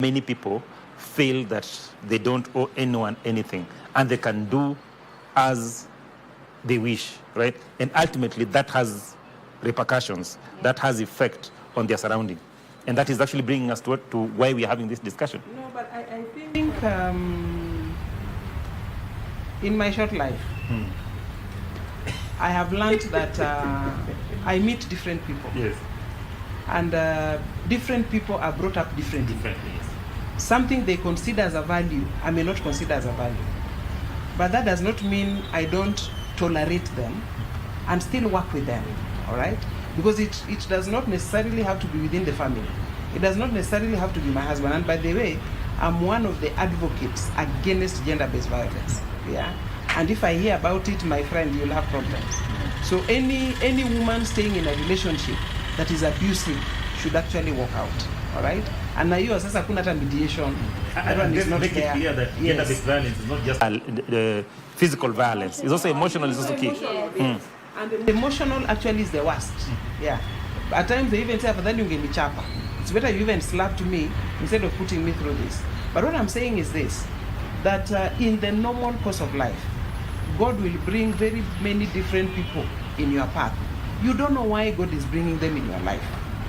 Many people feel that they don't owe anyone anything and they can do as they wish, right? And ultimately that has repercussions, that has effect on their surrounding. And that is actually bringing us to why we are having this discussion. No, but I think in my short life, I have learned that I meet different people. Yes. And different people are brought up differently. Yes. Something they consider as a value, I may not consider as a value. But that does not mean I don't tolerate them and still work with them, all right? Because it does not necessarily have to be within the family. It does not necessarily have to be my husband. And by the way, I'm one of the advocates against gender-based violence, yeah? And if I hear about it, my friend, you'll have problems. So any woman staying in a relationship that is abusive should actually walk out, all right? And now you are saying kuna mediation. That one is not make there. It clear that gender-based violence is not just the physical violence. It's also emotional. It's also key. Yes. And the emotional actually is the worst. Yeah. At times they even say, "Then you give me chapa. It's better you even slapped me instead of putting me through this." But what I'm saying is this: that in the normal course of life, God will bring very many different people in your path. You don't know why God is bringing them in your life,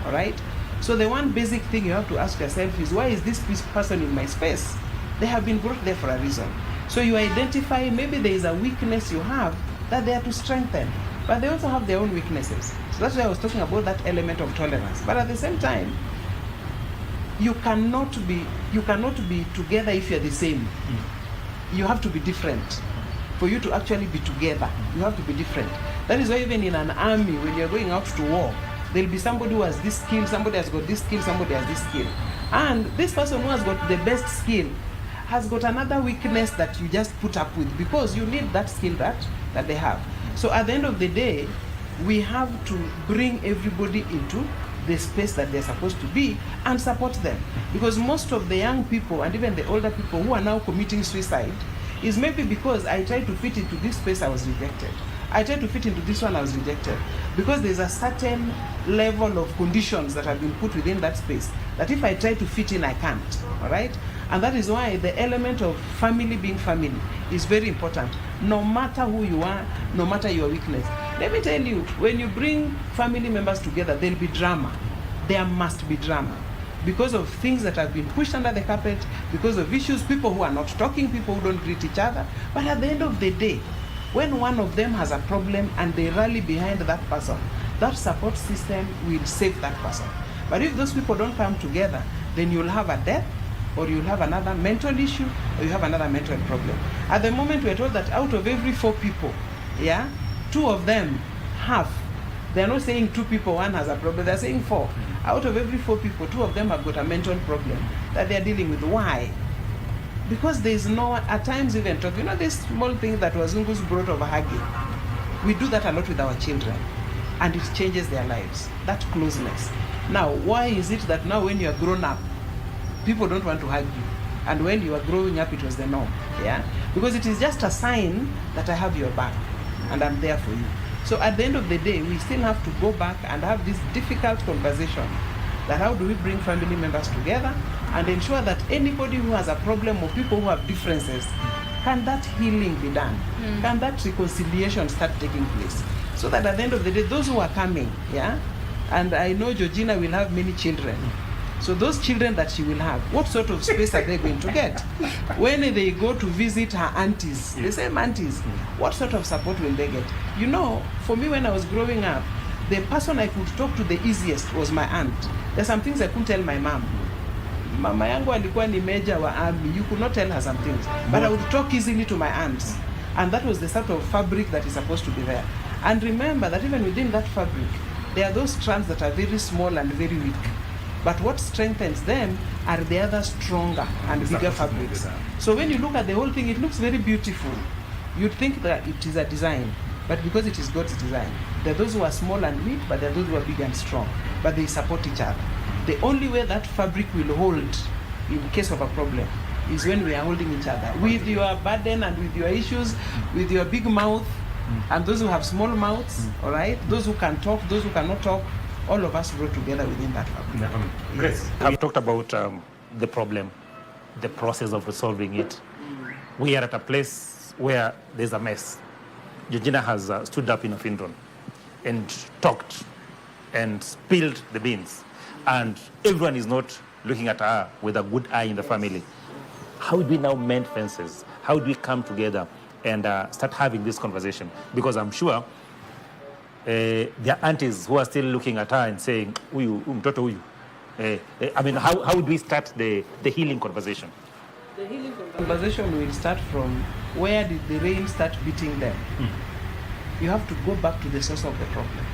all right? So the one basic thing you have to ask yourself is, why is this person in my space? They have been brought there for a reason. So you identify, maybe there is a weakness you have that they are to strengthen, but they also have their own weaknesses. So that's why I was talking about that element of tolerance. But at the same time, you cannot be together if you're the same. You have to be different. For you to actually be together, you have to be different. That is why even in an army, when you're going out to war, there'll be somebody who has this skill, somebody has got this skill, somebody has this skill. And this person who has got the best skill has got another weakness that you just put up with, because you need that skill that they have. So at the end of the day, we have to bring everybody into the space that they're supposed to be and support them. Because most of the young people and even the older people who are now committing suicide is maybe because I tried to fit into this space, I was rejected. I tried to fit into this one, I was rejected. Because there's a certain level of conditions that have been put within that space that if I try to fit in, I can't, all right? And that is why the element of family being family is very important. No matter who you are, no matter your weakness. Let me tell you, when you bring family members together, there'll be drama. There must be drama. Because of things that have been pushed under the carpet, because of issues, people who are not talking, people who don't greet each other. But at the end of the day, when one of them has a problem and they rally behind that person, that support system will save that person. But if those people don't come together, then you'll have a death, or you'll have another mental issue, or you have another mental problem. At the moment, we're told that out of every 4 people, yeah, 2 of them have. They're not saying 2 people, 1 has a problem. They're saying 4. Out of every 4 people, 2 of them have got a mental problem that they're dealing with. Why? Because there's no, at times even talk, this small thing that Wazungu's brought over hugging. We do that a lot with our children, and it changes their lives, that closeness. Now, why is it that now when you're grown up, people don't want to hug you? And when you are growing up, it was the norm, yeah? Because it is just a sign that I have your back, and I'm there for you. So at the end of the day, we still have to go back and have this difficult conversation that how do we bring family members together and ensure that anybody who has a problem or people who have differences, can that healing be done? Can that reconciliation start taking place? So that at the end of the day, those who are coming, yeah, and I know Georgina will have many children. So those children that she will have, what sort of space are they going to get? When they go to visit her aunties, the same aunties, what sort of support will they get? For me when I was growing up, the person I could talk to the easiest was my aunt. There's some things I couldn't tell my mom. Mama yangu alikuwa ni major wa army. You could not tell her some things. But I would talk easily to my aunts. And that was the sort of fabric that is supposed to be there. And remember that even within that fabric, there are those strands that are very small and very weak. But what strengthens them are the other stronger and bigger fabrics. So when you look at the whole thing, it looks very beautiful. You'd think that it is a design, but because it is God's design, there are those who are small and weak, but there are those who are big and strong, but they support each other. The only way that fabric will hold in case of a problem is when we are holding each other. With your burden and with your issues, with your big mouth, and those who have small mouths, all right? Those who can talk, those who cannot talk, all of us grow together within that family. Yes. I've talked about the problem, the process of resolving it. We are at a place where there's a mess. Georgina has stood up in a funeral and talked and spilled the beans. And everyone is not looking at her with a good eye in the family. How do we now mend fences? How do we come together and start having this conversation? Because I'm sure there are aunties who are still looking at her and saying, "Uyu, mtoto uyu." I mean, how would we start the healing conversation? The healing conversation will start from where did the rain start beating them? You have to go back to the source of the problem.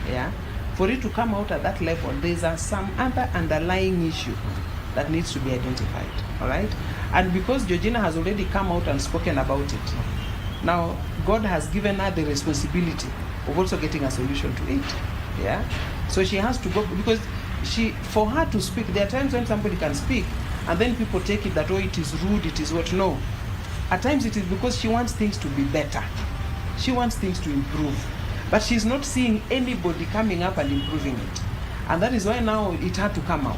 Yeah? For it to come out at that level, there's some other underlying issue that needs to be identified. All right? And because Georgina has already come out and spoken about it, now God has given her the responsibility of also getting a solution to it. Yeah? So she has to go, because for her to speak, there are times when somebody can speak and then people take it that, oh, it is rude, it is what. No. At times it is because she wants things to be better. She wants things to improve. But she's not seeing anybody coming up and improving it. And that is why now it had to come out.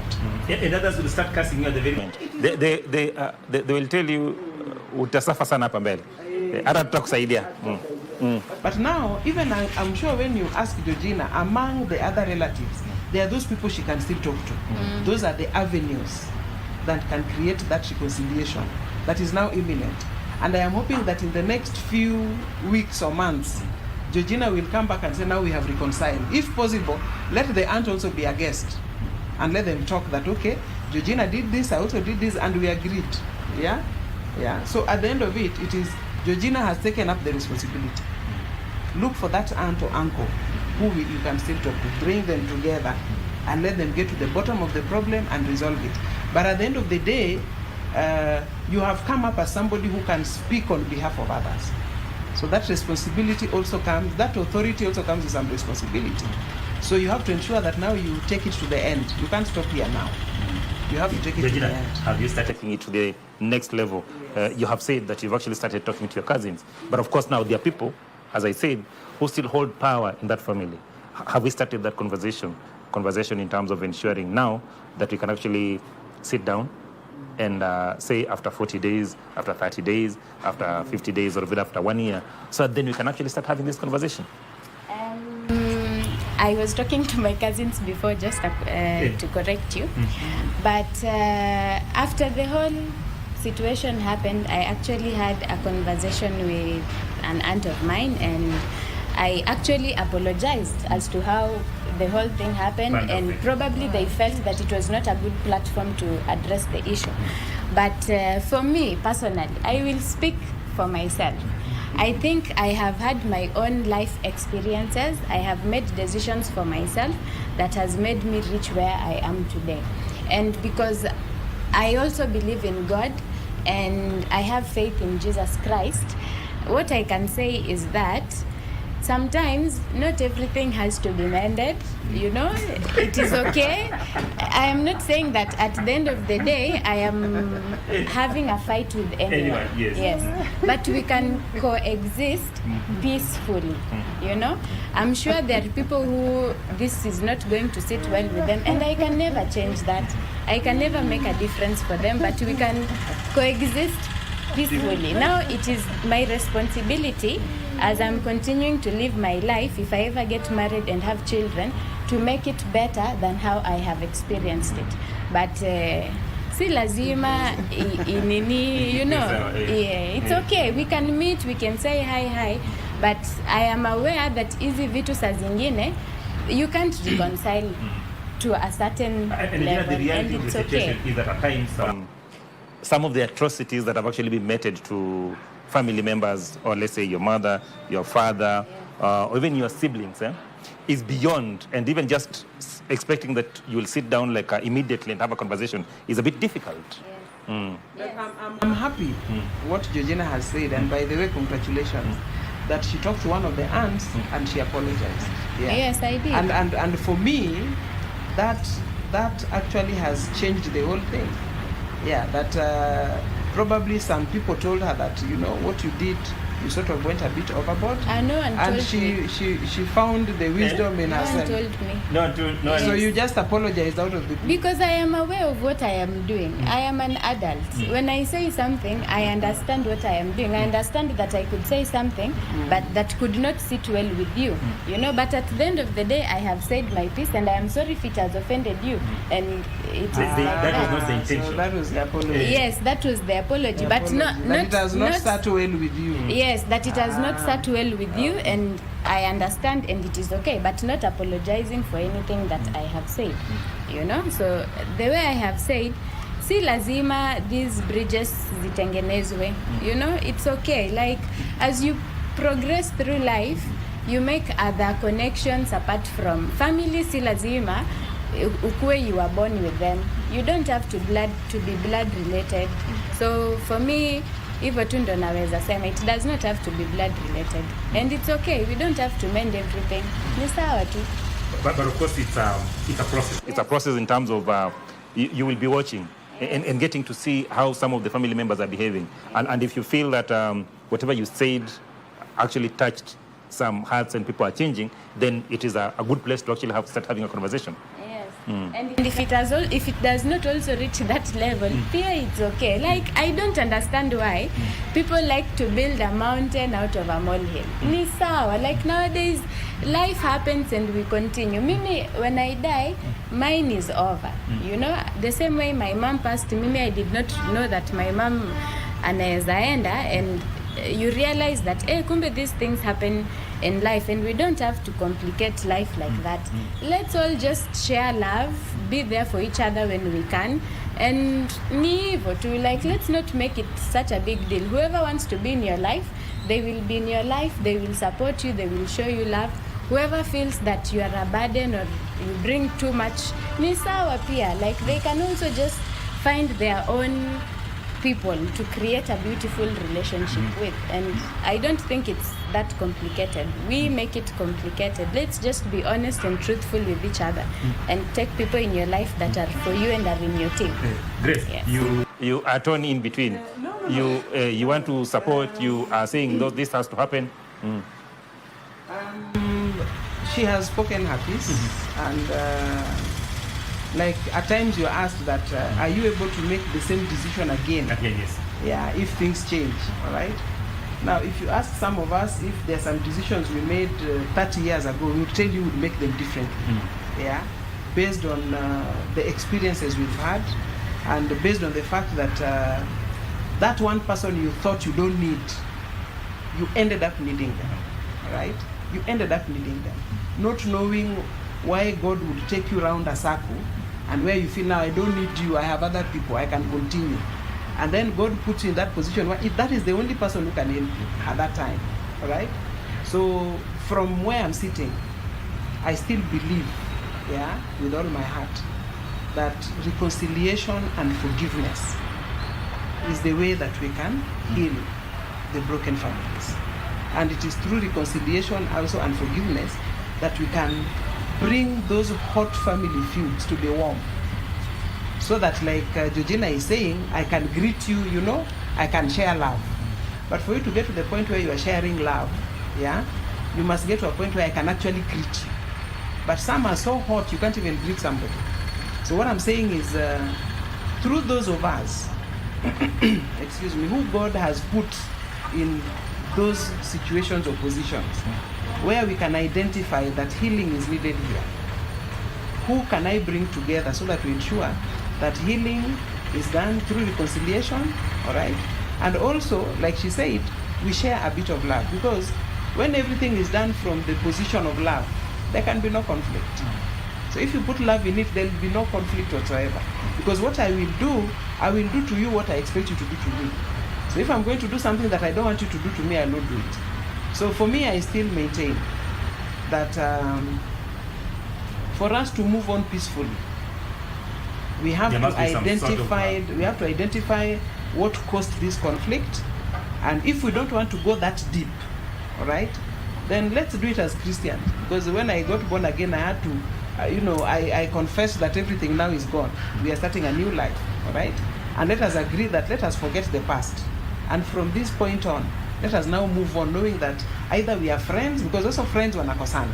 And others will start cursing you at the very end. They will tell you, utasafa sana hapa mbele. Hata tutakusaidia. But now, even I'm sure when you ask Georgina, among the other relatives, there are those people she can still talk to. Those are the avenues that can create that reconciliation that is now imminent. And I am hoping that in the next few weeks or months, Georgina will come back and say, now we have reconciled. If possible, let the aunt also be a guest and let them talk that, okay, Georgina did this, I also did this, and we agreed. Yeah? Yeah. So at the end of it, it is Georgina has taken up the responsibility. Look for that aunt or uncle who you can still talk to, bring them together and let them get to the bottom of the problem and resolve it. But at the end of the day, you have come up as somebody who can speak on behalf of others. So that responsibility also comes, that authority also comes with some responsibility. So you have to ensure that now you take it to the end. You can't stop here now. You have to take it to the end. Have you started taking it to the next level? Yes. You have said that you've actually started talking to your cousins. But of course now there are people, as I said, who still hold power in that family. Have we started that conversation in terms of ensuring now that we can actually sit down and say after 40 days, after 30 days, after 50 days, or even after 1 year, so that then we can actually start having this conversation? I was talking to my cousins before just to correct you. But after the whole situation happened, I actually had a conversation with an aunt of mine, and I actually apologized as to how the whole thing happened, and probably they felt that it was not a good platform to address the issue. But for me personally, I will speak for myself. I think I have had my own life experiences. I have made decisions for myself that has made me reach where I am today. And because I also believe in God and I have faith in Jesus Christ, what I can say is that sometimes not everything has to be mended, you know, it is okay. I am not saying that at the end of the day I am having a fight with anyone. Yes. But we can coexist peacefully, you know. I'm sure there are people who this is not going to sit well with them, and I can never change that. I can never make a difference for them, but we can coexist peacefully. Now it is my responsibility, as I'm continuing to live my life, if I ever get married and have children, to make it better than how I have experienced it. But si lazima inini, you know, it's okay. We can meet, we can say hi, but I am aware that hizi vitu saa zingine you can't reconcile to a certain level, the reality and of it's the situation okay. is that at times some of the atrocities that have actually been meted to family members, or let's say your mother, your father, or even your siblings, is beyond, and even just expecting that you will sit down like immediately and have a conversation is a bit difficult. Yes. I'm happy what Georgina has said, and by the way, congratulations that she talked to one of the aunts and she apologized. Yeah. Yes, I did. And for me, that actually has changed the whole thing. Yeah, that probably some people told her that, you know, what you did you sort of went a bit overboard. No one and told me. she found the wisdom in No one herself. told me. No. So you just apologized out of the blue. Because I am aware of what I am doing. I am an adult. When I say something, I understand what I am doing. I understand that I could say something, but that could not sit well with you. You know, but at the end of the day, I have said my piece, and I am sorry if it has offended you. And it's that was not the intention. So that was the apology. Yes, that was the apology, but not That it has not sat well with you. Yes, that it has not sat well with you, and I understand, and it is okay, but not apologizing for anything that I have said, you know. So the way I have said, si lazima these bridges zitengenezwe, you know, it's okay. Like, as you progress through life, you make other connections apart from family. Si lazima ukue you are born with them. You don't have to be blood related. So for me, hivyo tu ndo naweza sema, it does not have to be blood related, and it's okay. We don't have to mend everything. Ni sawa tu. But of course, it's a process. It's a process in terms of you will be watching and getting to see how some of the family members are behaving, and if you feel that whatever you said actually touched some hearts and people are changing, then it is a good place to actually start having a conversation. And if it does not also reach that level, here it's okay. Like, I don't understand why people like to build a mountain out of a molehill. Ni sawa. Like, nowadays, life happens and we continue. Mimi, when I die, mine is over. You know, the same way my mom passed, Mimi, I did not know that my mom anaeza enda, and you realize that, kumbe these things happen in life, and we don't have to complicate life like that. Let's all just share love, be there for each other when we can, and ni hivyo tu. Like, let's not make it such a big deal. Whoever wants to be in your life, they will be in your life, they will support you, they will show you love. Whoever feels that you are a burden or you bring too much, ni sawa pia. Like, they can also just find their own people to create a beautiful relationship with, and I don't think it's that complicated. We make it complicated. Let's just be honest and truthful with each other, and take people in your life that are for you and are in your team. Grace, Yes. you are torn in between. You want to support. You are saying this has to happen. She has spoken her piece, and like, at times you're asked that, are you able to make the same decision again? Again, yes. Yeah, if things change, all right? Now, if you ask some of us if there are some decisions we made 30 years ago, we would tell you we'd make them differently. Yeah, based on the experiences we've had, and based on the fact that that one person you thought you don't need, you ended up needing them, right? You ended up needing them, not knowing why God would take you around a circle, and where you feel, now I don't need you, I have other people, I can continue. And then God puts you in that position where if that is the only person who can help you at that time, all right? So from where I'm sitting, I still believe, yeah, with all my heart, that reconciliation and forgiveness is the way that we can heal the broken families. And it is through reconciliation also and forgiveness that we can bring those hot family feuds to be warm. So that, like Georgina is saying, I can greet you, you know, I can share love. But for you to get to the point where you are sharing love, yeah, you must get to a point where I can actually greet you. But some are so hot, you can't even greet somebody. So what I'm saying is, through those of us, excuse me, who God has put in those situations or positions, where we can identify that healing is needed here. Who can I bring together so that we ensure that healing is done through reconciliation, all right? And also, like she said, we share a bit of love, because when everything is done from the position of love, there can be no conflict. So if you put love in it, there will be no conflict whatsoever. Because what I will do to you what I expect you to do to me. So if I'm going to do something that I don't want you to do to me, I will not do it. So for me, I still maintain that for us to move on peacefully, we have to identify what caused this conflict, and if we don't want to go that deep, all right, then let's do it as Christians. Because when I got born again, I had to, I confessed that everything now is gone. We are starting a new life, all right, and let us agree that let us forget the past, and from this point on, Let us now move on, knowing that either we are friends, because also friends wanakosana.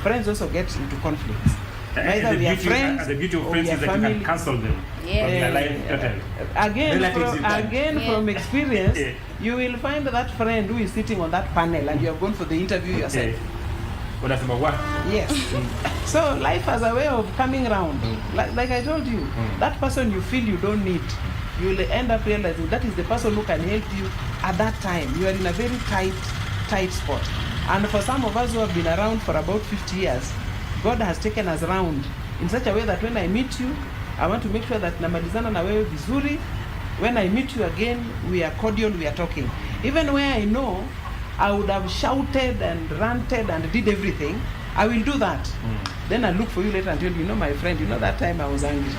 Friends also get into conflicts. Either we are friends, and the beauty of or friends we are is that you family. can cancel them Yeah. from your life totally. Again, Yeah. from experience, Yeah. you will find that friend who is sitting on that panel and you have gone for the interview yourself. Unasema what? Yes. So life has a way of coming round. Like I told you, that person you feel you don't need, you will end up realizing that is the person who can help you at that time. You are in a very tight spot. And for some of us who have been around for about 50 years, God has taken us round in such a way that when I meet you, I want to make sure that namalizana na wewe vizuri. When I meet you again, we are cordial, we are talking. Even where I know I would have shouted and ranted and did everything, I will do that. Then I look for you later and tell you, my friend, that time I was angry.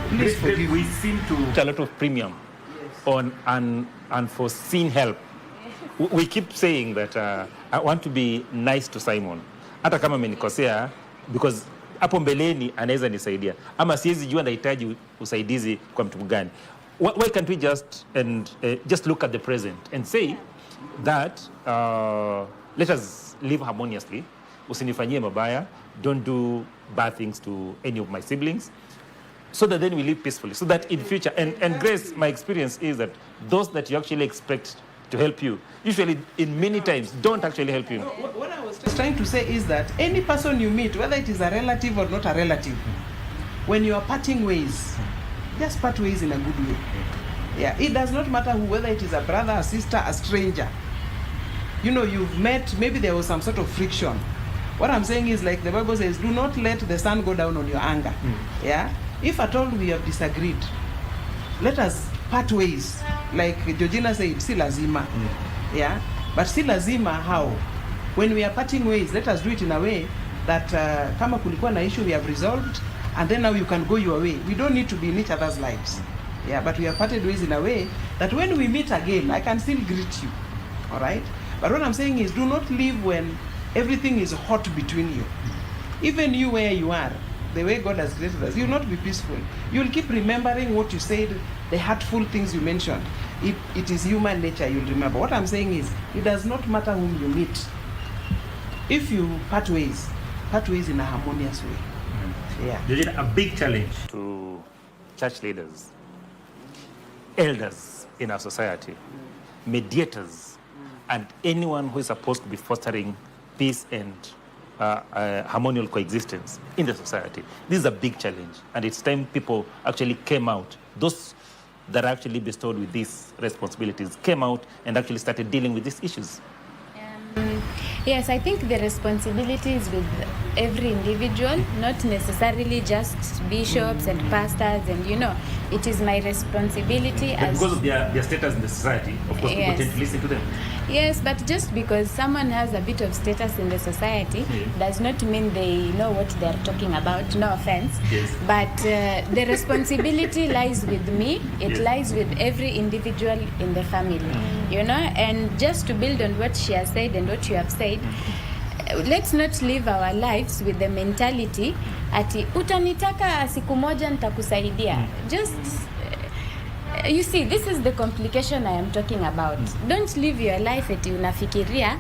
Please forgive We me. seem to put a lot of premium on unforeseen help. We keep saying that I want to be nice to Simon. Hata kama amenikosea, because hapo mbeleni anaweza nisaidia. Ama siwezi jua nahitaji usaidizi kwa mtu gani. Why can't we just look at the present and say that let us live harmoniously. Usinifanyie mabaya. Don't do bad things to any of my siblings. So that then we live peacefully. So that in future, and Grace, my experience is that those that you actually expect to help you, usually in many times, don't actually help you. What I was trying to say is that any person you meet, whether it is a relative or not a relative, when you are parting ways, just part ways in a good way. Yeah, it does not matter whether it is a brother, a sister, a stranger. You've met, maybe there was some sort of friction. What I'm saying is, like the Bible says, do not let the sun go down on your anger. Yeah? If at all we have disagreed, let us part ways. Like Georgina said, si lazima. Yeah? But si lazima how? When we are parting ways, let us do it in a way that kama kulikuwa na issue we have resolved, and then now you can go your way. We don't need to be in each other's lives. Yeah, but we have parted ways in a way that when we meet again, I can still greet you. All right? But what I'm saying is, do not live when everything is hot between you. Even you where you are, the way God has created us, you'll not be peaceful. You'll keep remembering what you said, the hurtful things you mentioned. It is human nature, you'll remember. What I'm saying is, it does not matter whom you meet. If you part ways in a harmonious way. Yeah. Georgina, a big challenge to church leaders, elders in our society, mediators, and anyone who is supposed to be fostering peace and harmonious coexistence in the society. This is a big challenge, and it's time people actually came out. Those that are actually bestowed with these responsibilities came out and actually started dealing with these issues. Yes, I think the responsibility is with every individual, not necessarily just bishops and pastors, and it is my responsibility But as... because of their status in the society, of course, people Yes. tend to listen to them. Yes, but just because someone has a bit of status in the society does not mean they know what they are talking about. No offense. Yes. But the responsibility lies with me. It Yes. lies with every individual in the family, And just to build on what she has said and what you have said, let's not live our lives with the mentality ati utanitaka siku moja nitakusaidia. Just you see, this is the complication I am talking about. Don't live your life eti unafikiria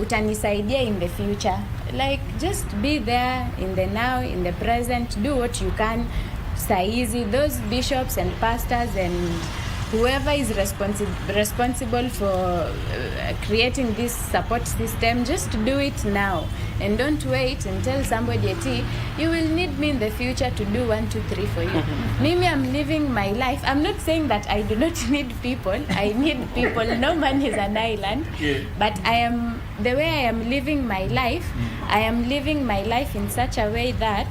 utanisaidia in the future. Like, just be there in the now, in the present. Do what you can. Saizi, those bishops and pastors and whoever is responsible for creating this support system, just do it now. And don't wait and tell somebody, you will need me in the future to do 1, 2, 3 for you. Mimi, I'm living my life. I'm not saying that I do not need people. I need people. No man is an island. Yeah. But the way I am living my life, I am living my life in such a way that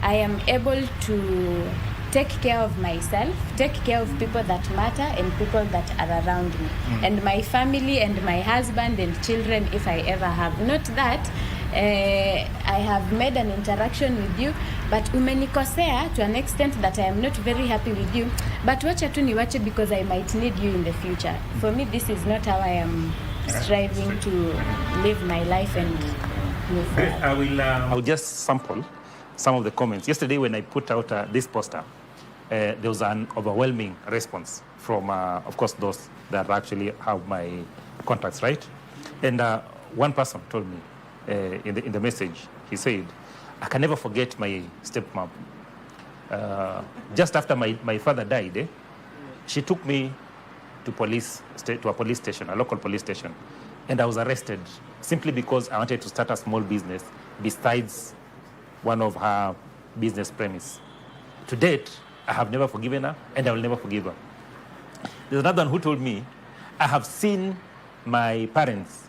I am able to take care of myself, take care of people that matter and people that are around me, and my family and my husband and children if I ever have. Not that I have made an interaction with you, but umenikosea to an extent that I am not very happy with you, but wacha tu niwache because I might need you in the future. For me, this is not how I am striving to live my life and move forward. I'll just sample some of the comments. Yesterday when I put out this poster, there was an overwhelming response from, of course, those that actually have my contacts, right? And one person told me in the message, he said, I can never forget my stepmom. Just after my father died, she took me to a police station, a local police station, and I was arrested simply because I wanted to start a small business besides one of her business premises. To date, I have never forgiven her, and I will never forgive her. There's another one who told me, I have seen my parents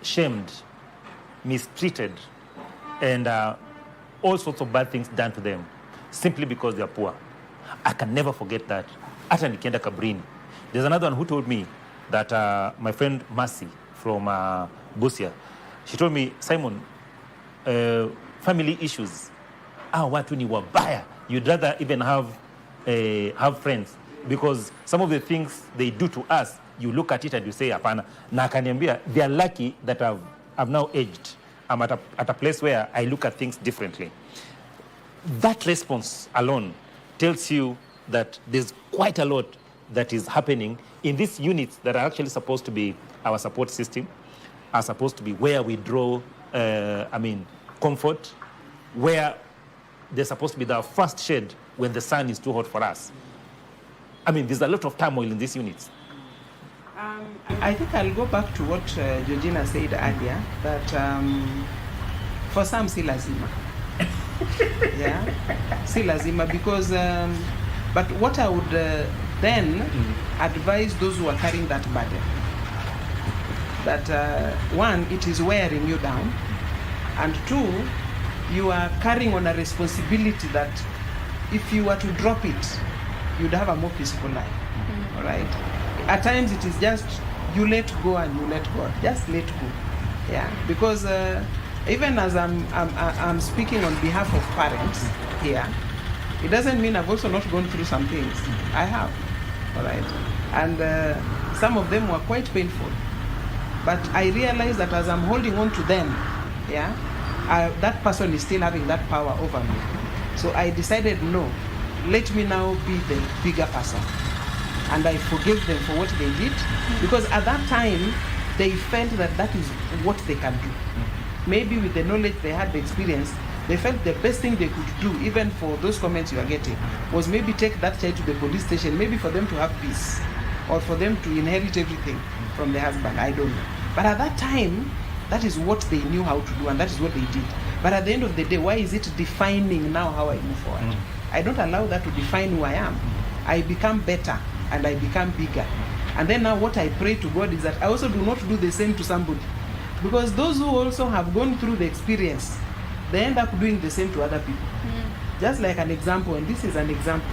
shamed, mistreated, and all sorts of bad things done to them simply because they are poor. I can never forget that. Hata nikienda kabrini. There's another one who told me that my friend Mercy from Busia, she told me, Simon, family issues, watu ni wabaya. You'd rather even have friends, because some of the things they do to us, you look at it and you say, apana. Na akaniambia, they are lucky that I've now aged. I'm at a place where I look at things differently. That response alone tells you that there's quite a lot that is happening in these units that are actually supposed to be our support system, are supposed to be where we draw, comfort, where they're supposed to be the first shade when the sun is too hot for us. I mean, there's a lot of turmoil in these units. I think I'll go back to what Georgina said earlier, that for some, si lazima. Yeah, si lazima, because, but what I would then advise those who are carrying that burden, that one, it is wearing you down, and two, you are carrying on a responsibility that if you were to drop it, you'd have a more peaceful life. All right? At times it is just you let go and you let go. Just let go. Yeah. Because even as I'm speaking on behalf of parents here, it doesn't mean I've also not gone through some things. I have. All right? And some of them were quite painful. But I realized that as I'm holding on to them, yeah, that person is still having that power over me. So I decided, no, let me now be the bigger person. And I forgive them for what they did, because at that time, they felt that that is what they can do. Maybe with the knowledge they had, the experience, they felt the best thing they could do, even for those comments you are getting, was maybe take that child to the police station, maybe for them to have peace, or for them to inherit everything from the husband. I don't know. But at that time, that is what they knew how to do, and that is what they did. But at the end of the day, why is it defining now how I move forward? I don't allow that to define who I am. I become better, and I become bigger. And then now what I pray to God is that I also do not do the same to somebody. Because those who also have gone through the experience, they end up doing the same to other people. Just like an example, and this is an example.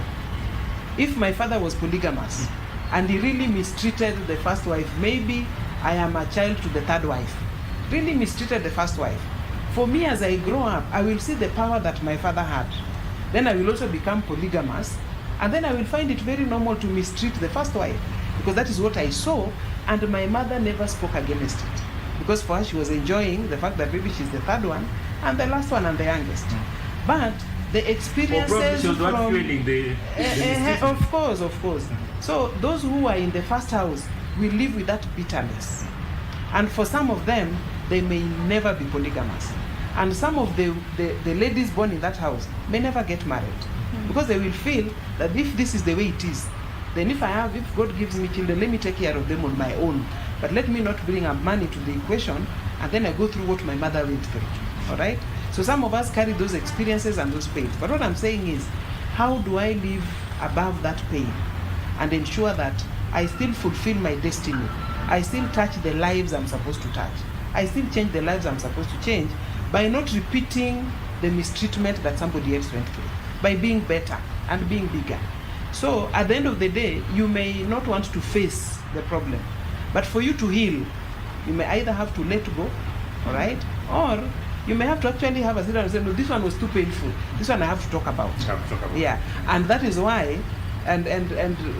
If my father was polygamous, and he really mistreated the first wife, maybe I am a child to the third wife, really mistreated the first wife. For me, as I grow up, I will see the power that my father had. Then I will also become polygamous, and then I will find it very normal to mistreat the first wife, because that is what I saw, and my mother never spoke against it. Because for her, she was enjoying the fact that maybe she's the third one, and the last one, and the youngest. But the experiences of course. So those who are in the first house will live with that bitterness. And for some of them, they may never be polygamous. And some of the ladies born in that house may never get married. Because they will feel that if this is the way it is, then if God gives me children, let me take care of them on my own. But let me not bring up money to the equation, and then I go through what my mother went through. All right? So some of us carry those experiences and those pains. But what I'm saying is, how do I live above that pain and ensure that I still fulfill my destiny? I still touch the lives I'm supposed to touch. I still change the lives I'm supposed to change by not repeating the mistreatment that somebody else went through, by being better and being bigger. So at the end of the day, you may not want to face the problem, but for you to heal, you may either have to let go, all right, or you may have to actually have a sit down and say, no, this one was too painful. This one I have to talk about. Yeah, and that is why, and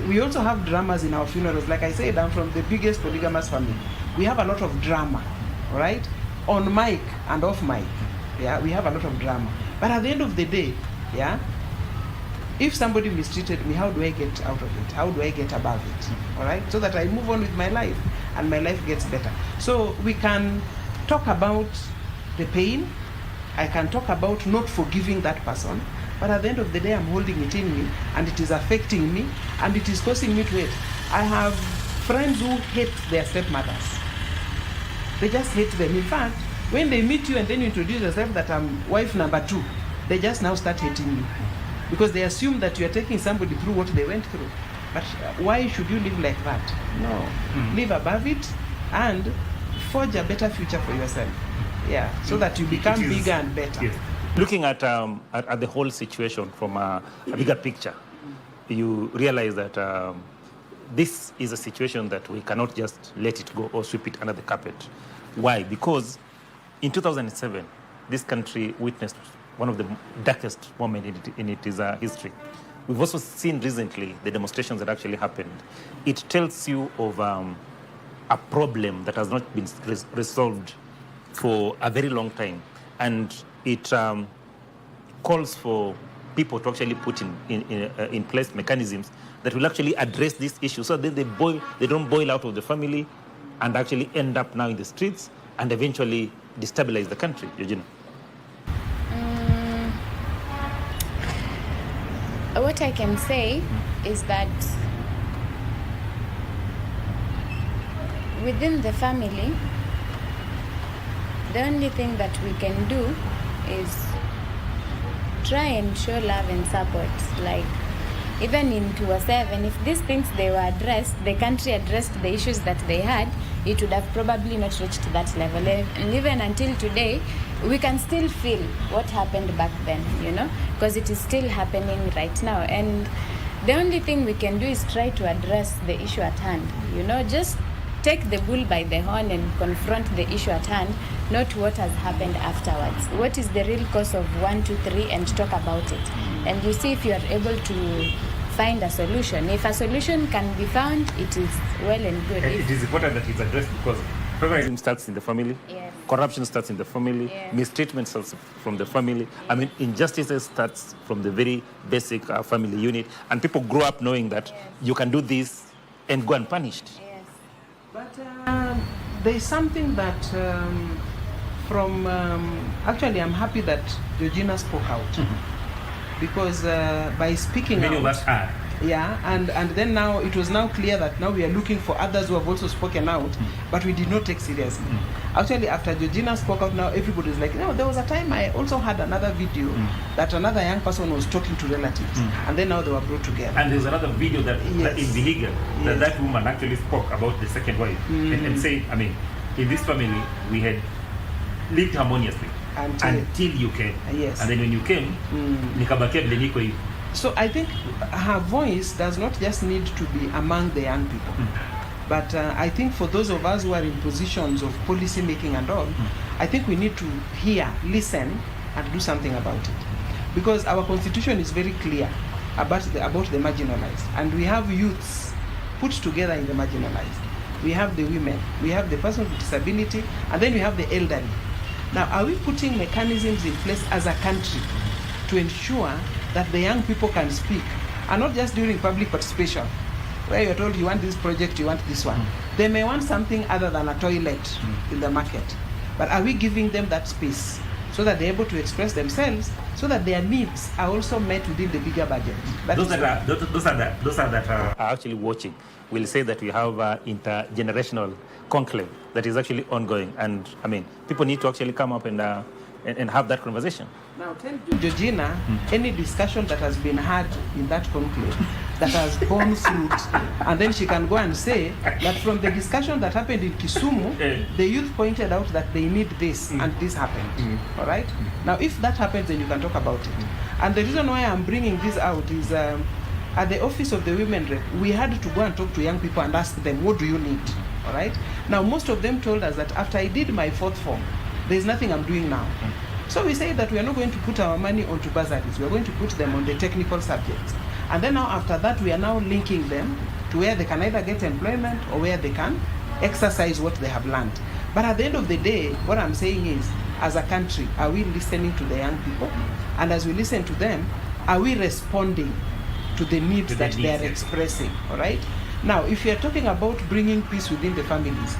we also have dramas in our funerals. Like I said, I'm from the biggest polygamous family. We have a lot of drama, all right, on mic and off mic. Yeah, we have a lot of drama. But at the end of the day, yeah, if somebody mistreated me, how do I get out of it? How do I get above it? All right, so that I move on with my life and my life gets better. So we can talk about the pain. I can talk about not forgiving that person, but at the end of the day, I'm holding it in me and it is affecting me and it is causing me to hate. I have friends who hate their stepmothers. They just hate them. In fact, when they meet you and then you introduce yourself that I'm wife number 2, they just now start hating you because they assume that you are taking somebody through what they went through. But why should you live like that? No. Live above it and forge a better future for yourself. Yeah, so that you become bigger and better. Yes. Looking at the whole situation from a bigger picture, you realize that this is a situation that we cannot just let it go or sweep it under the carpet. Why? Because in 2007, this country witnessed one of the darkest moments in its history. We've also seen recently the demonstrations that actually happened. It tells you of a problem that has not been resolved for a very long time. And it calls for people to actually put in place mechanisms that will actually address this issue so that they don't boil out of the family and actually end up now in the streets and eventually destabilize the country. Georgina. What I can say is that within the family, the only thing that we can do is try and show love and support. Like, even in 2007, if these things they were addressed, the country addressed the issues that they had, it would have probably not reached that level. And even until today, we can still feel what happened back then, because it is still happening right now. And the only thing we can do is try to address the issue at hand, just take the bull by the horn and confront the issue at hand, not what has happened afterwards. What is the real cause of 1, 2, 3, and talk about it. And you see if you are able to find a solution. If a solution can be found, it is well and good. It is important that it's addressed because terrorism starts in the family, Yes. corruption starts in the family, Yes. mistreatment starts from the family. I mean, injustices starts from the very basic family unit, and people grow up knowing that you can do this and go unpunished. Yes. But there is something that actually I'm happy that Georgina spoke out. Because by speaking Many out, of us are. yeah, and then now it was now clear that now we are looking for others who have also spoken out, but we did not take seriously. Actually, after Georgina spoke out, now everybody is like, there was a time I also had another video that another young person was talking to relatives, and then now they were brought together. And there's another video that Yes. is illegal, Yes. that woman actually spoke about the second wife and said, I mean, in this family, we had lived harmoniously until you came. Yes. And then when you came, nikabakia vile niko hivi. So I think her voice does not just need to be among the young people, but I think for those of us who are in positions of policy making and all, I think we need to hear, listen, and do something about it, because our constitution is very clear about the marginalized, and we have youths put together in the marginalized. We have the women, we have the person with disability, and then we have the elderly. Now, are we putting mechanisms in place as a country to ensure that the young people can speak, and not just during public participation, where you're told you want this project, you want this one. They may want something other than a toilet in the market. But are we giving them that space so that they're able to express themselves, so that their needs are also met within the bigger budget? Those that are actually watching will say that we have an intergenerational conclave that is actually ongoing. And I mean, people need to actually come up and have that conversation. Now, tell Georgina any discussion that has been had in that conclave that has borne fruit, and then she can go and say that from the discussion that happened in Kisumu, the youth pointed out that they need this and this happened. All right? Now, if that happens, then you can talk about it. And the reason why I'm bringing this out is at the office of the women rep, we had to go and talk to young people and ask them, what do you need? All right? Now, most of them told us that after I did my 4th form, there's nothing I'm doing now. So we say that we are not going to put our money onto bursaries. We are going to put them on the technical subjects. And then now after that, we are now linking them to where they can either get employment or where they can exercise what they have learned. But at the end of the day, what I'm saying is, as a country, are we listening to the young people? And as we listen to them, are we responding to the needs that they are expressing, all right? Now, if you're talking about bringing peace within the families,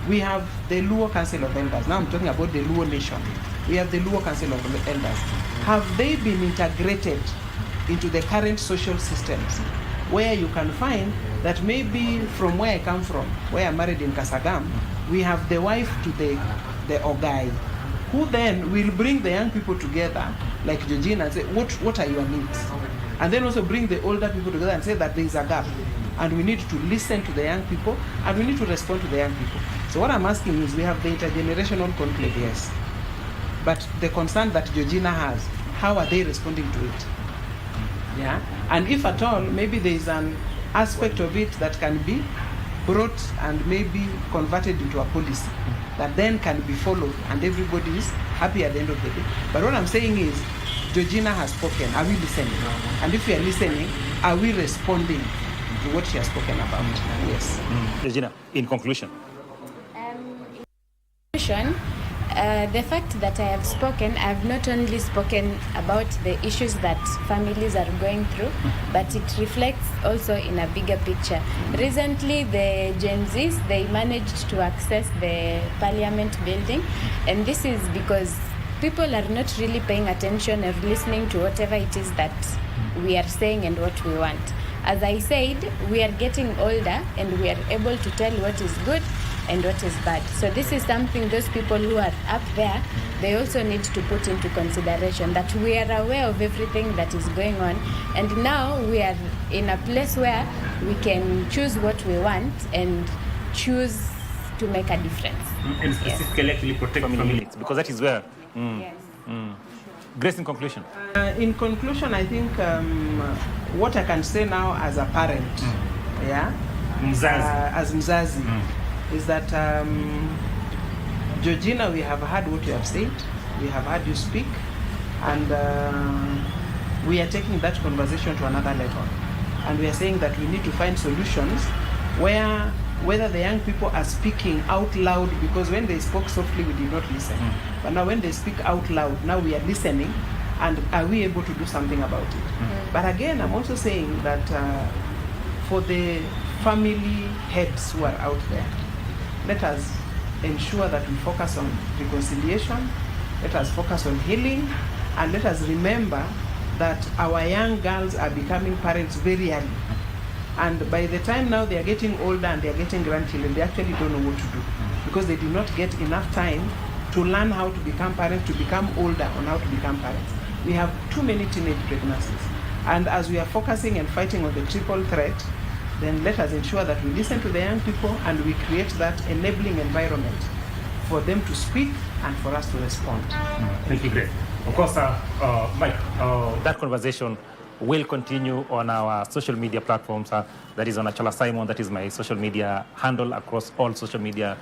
we have the Luo Council of Elders. Now I'm talking about the Luo Nation. We have the Luo Council of Elders. Have they been integrated into the current social systems where you can find that maybe from where I come from, where I'm married in Kasagam, we have the wife to the Ogai, who then will bring the young people together, like Georgina, and say, what are your needs? And then also bring the older people together and say that there is a gap. And we need to listen to the young people, and we need to respond to the young people. So what I'm asking is, we have the intergenerational conflict, yes. But the concern that Georgina has, how are they responding to it? Yeah. And if at all, maybe there is an aspect of it that can be brought and maybe converted into a policy that then can be followed, and everybody is happy at the end of the day. But what I'm saying is, Georgina has spoken. Are we listening? And if we are listening, are we responding to what she has spoken about? Yes. Georgina, in conclusion. The fact that I have spoken, I have not only spoken about the issues that families are going through, but it reflects also in a bigger picture. Recently, the Gen Zs, they managed to access the parliament building, and this is because people are not really paying attention or listening to whatever it is that we are saying and what we want. As I said, we are getting older and we are able to tell what is good and what is bad. So this is something those people who are up there, they also need to put into consideration, that we are aware of everything that is going on, and now we are in a place where we can choose what we want and choose to make a difference. And specifically actually protect family, because that is where... Yes. Grace, in conclusion. In conclusion, I think what I can say now as a parent, as Mzazi, is that Georgina, we have heard what you have said, we have heard you speak, and we are taking that conversation to another level. And we are saying that we need to find solutions where, whether the young people are speaking out loud, because when they spoke softly, we did not listen. But now when they speak out loud, now we are listening, and are we able to do something about it? But again, I'm also saying that for the family heads who are out there, let us ensure that we focus on reconciliation, let us focus on healing, and let us remember that our young girls are becoming parents very early. And by the time now they are getting older and they are getting grandchildren, they actually don't know what to do, because they did not get enough time to learn how to become parents, to become older on how to become parents. We have too many teenage pregnancies. And as we are focusing and fighting on the triple threat, then let us ensure that we listen to the young people and we create that enabling environment for them to speak and for us to respond. Thank you, Grace. Of course, Mike, that conversation will continue on our social media platforms. That is on Achola Simon. That is my social media handle across all social media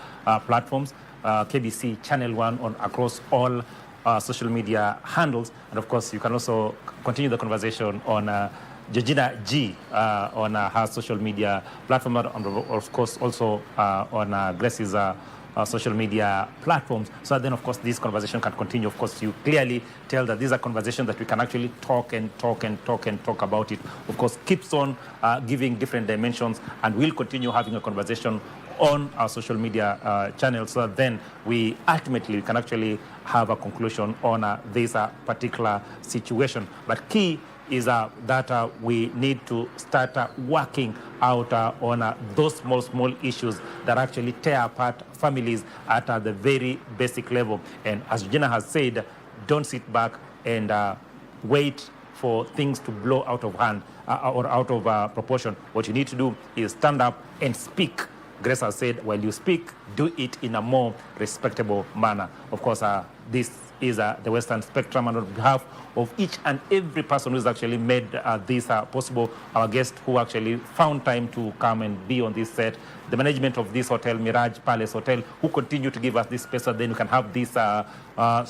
platforms. KBC Channel 1 on across all social media handles. And of course, you can also continue the conversation on Georgina G on her social media platform, and of course also on Grace's social media platforms. So then, of course, this conversation can continue. Of course, you clearly tell that these are conversations that we can actually talk about it. Of course, keeps on giving different dimensions, and we'll continue having a conversation on our social media channels, so that then we ultimately can actually have a conclusion on this particular situation. But key is that we need to start working out on those small issues that actually tear apart families at the very basic level. And as Gina has said, don't sit back and wait for things to blow out of hand or out of proportion. What you need to do is stand up and speak. Grace has said, while you speak, do it in a more respectable manner. Of course, this is the Western Spectrum, and on behalf of each and every person who's actually made this possible, our guest who actually found time to come and be on this set, the management of this hotel, Mirage Palace Hotel, who continue to give us this space so then we can have this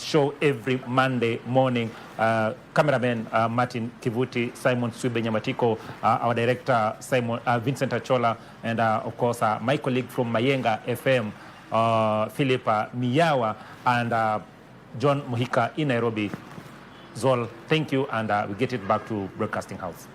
show every Monday morning. Cameraman Martin Kivuti, Simon Sube Nyamatiko, our director Simon Vincent Achola, and of course my colleague from Mayenga FM, Philip Miyawa, and John Muhika in Nairobi. Zol, thank you, and we get it back to Broadcasting House.